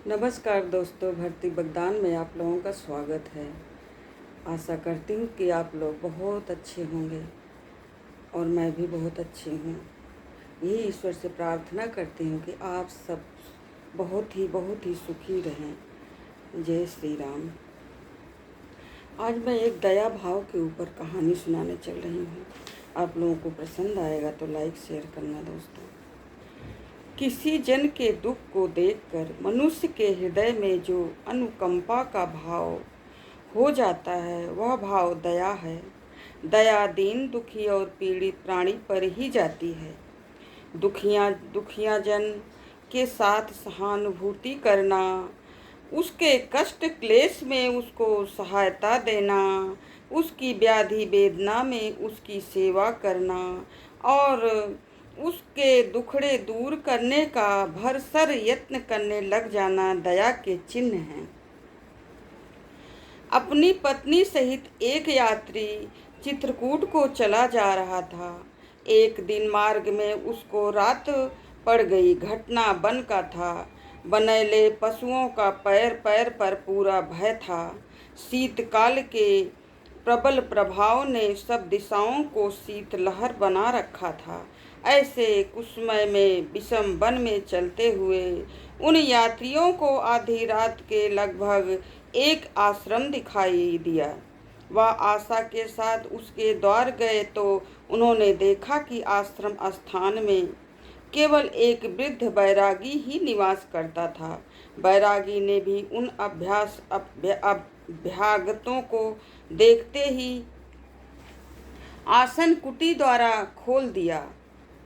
नमस्कार दोस्तों, भर्ती बगदान में आप लोगों का स्वागत है। आशा करती हूँ कि आप लोग बहुत अच्छे होंगे और मैं भी बहुत अच्छी हूँ। यही ईश्वर से प्रार्थना करती हूँ कि आप सब बहुत ही सुखी रहें। जय श्री राम। आज मैं एक दया भाव के ऊपर कहानी सुनाने चल रही हूँ। आप लोगों को पसंद आएगा तो लाइक शेयर करना दोस्तों। किसी जन के दुख को देखकर मनुष्य के हृदय में जो अनुकंपा का भाव हो जाता है वह भाव दया है। दया दीन दुखी और पीड़ित प्राणी पर ही जाती है। दुखिया जन के साथ सहानुभूति करना, उसके कष्ट क्लेश में उसको सहायता देना, उसकी व्याधि वेदना में उसकी सेवा करना और उसके दुखड़े दूर करने का भरसर यत्न करने लग जाना दया के चिन्ह हैं। अपनी पत्नी सहित एक यात्री चित्रकूट को चला जा रहा था। एक दिन मार्ग में उसको रात पड़ गई। घटना वन का था। बनैले पशुओं का पैर पैर पर पूरा भय था। शीतकाल के प्रबल प्रभाव ने सब दिशाओं को शीतलहर बना रखा था। ऐसे कुसमय में विषम वन में चलते हुए उन यात्रियों को आधी रात के लगभग एक आश्रम दिखाई दिया। वह आशा के साथ उसके द्वार गए तो उन्होंने देखा कि आश्रम स्थान में केवल एक वृद्ध बैरागी ही निवास करता था। बैरागी ने भी उन अभ्यागतों को देखते ही आसन कुटी द्वारा खोल दिया,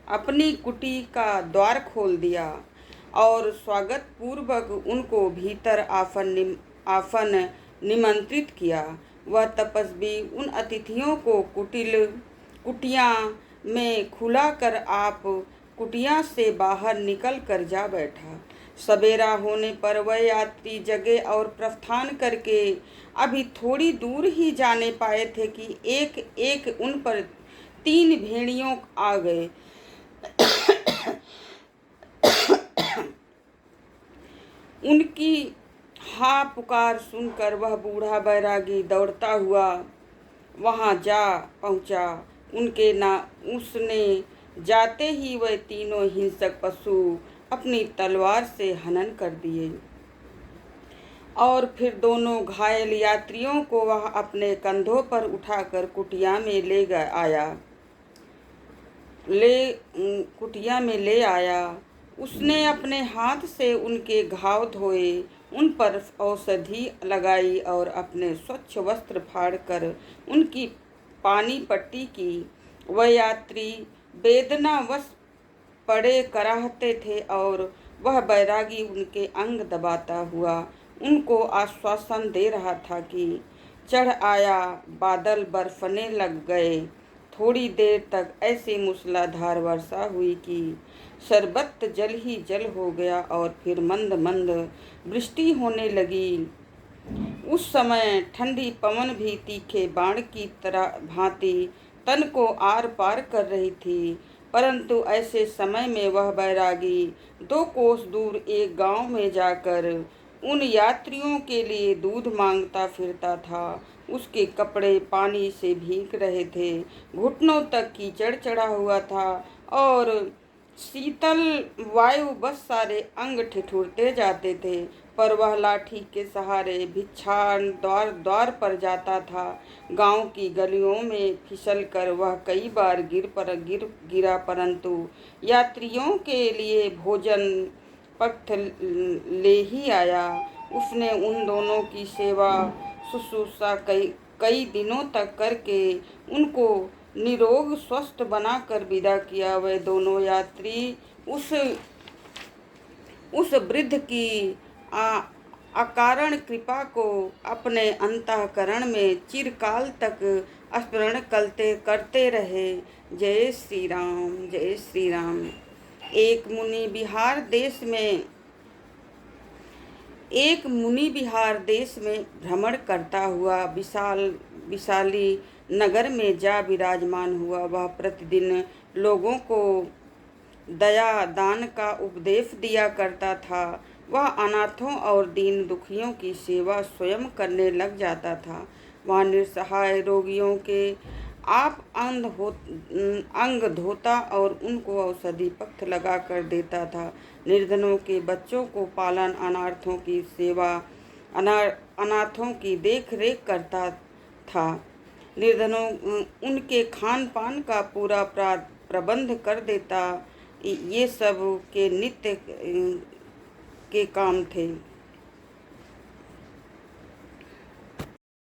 अपनी कुटी का द्वार खोल दिया और स्वागत पूर्वक उनको भीतर आफन निमंत्रित किया। वह तपस्वी उन अतिथियों को कुटिया में खुला कर आप कुटिया से बाहर निकल कर जा बैठा। सवेरा होने पर वह यात्री जगे और प्रस्थान करके अभी थोड़ी दूर ही जाने पाए थे कि एक एक उन पर 3 भेड़ियों आ गए। उनकी हाँ पुकार सुनकर वह बूढ़ा बैरागी दौड़ता हुआ वहां जा पहुंचा। उसने जाते ही वह तीनों हिंसक पशु अपनी तलवार से हनन कर दिए और फिर दोनों घायल यात्रियों को वह अपने कंधों पर उठाकर कुटिया में ले आया। उसने अपने हाथ से उनके घाव धोए, उन पर औषधि लगाई और अपने स्वच्छ वस्त्र फाड़कर उनकी पानी पट्टी की। वह यात्री वेदनावश पड़े कराहते थे और वह बैरागी उनके अंग दबाता हुआ उनको आश्वासन दे रहा था कि चढ़ आया बादल बरसने लग गए। थोड़ी देर तक ऐसी मूसलाधार वर्षा हुई कि सर्वत्र जल ही जल हो गया और फिर मंद मंद वृष्टि होने लगी। उस समय ठंडी पवन भी तीखे बाण की तरह भांति तन को आर पार कर रही थी। परंतु ऐसे समय में वह बैरागी 2 कोस दूर एक गांव में जाकर उन यात्रियों के लिए दूध मांगता फिरता था। उसके कपड़े पानी से भीग रहे थे, घुटनों तक कीचड़ चढ़ा हुआ था और शीतल वायु बस सारे अंग ठिठुरते जाते थे। पर वह लाठी के सहारे भिक्षाण द्वार पर जाता था। गांव की गलियों में फिसल कर वह कई बार गिरा, परंतु यात्रियों के लिए भोजन पक्ष ले ही आया। उसने उन दोनों की सेवा शुश्रूषा कई दिनों तक करके उनको निरोग स्वस्थ बनाकर विदा किया। वे दोनों यात्री उस वृद्ध की अकारण कृपा को अपने अंतःकरण में चिरकाल तक स्मरण करते रहे। जय श्री राम, जय श्री राम। एक मुनि बिहार देश में भ्रमण करता हुआ विशाली नगर में जा विराजमान हुआ। वह प्रतिदिन लोगों को दया दान का उपदेश दिया करता था। वह अनाथों और दीन दुखियों की सेवा स्वयं करने लग जाता था। वह निस्सहाय रोगियों के आप अंग धोता और उनको औषधि पथ्य लगा कर देता था। निर्धनों के बच्चों को पालन, अनाथों की सेवा, अनाथों की देख रेख करता था। निर्धनों उनके खान पान का पूरा प्रबंध कर देता। ये सब के नित्य के काम थे।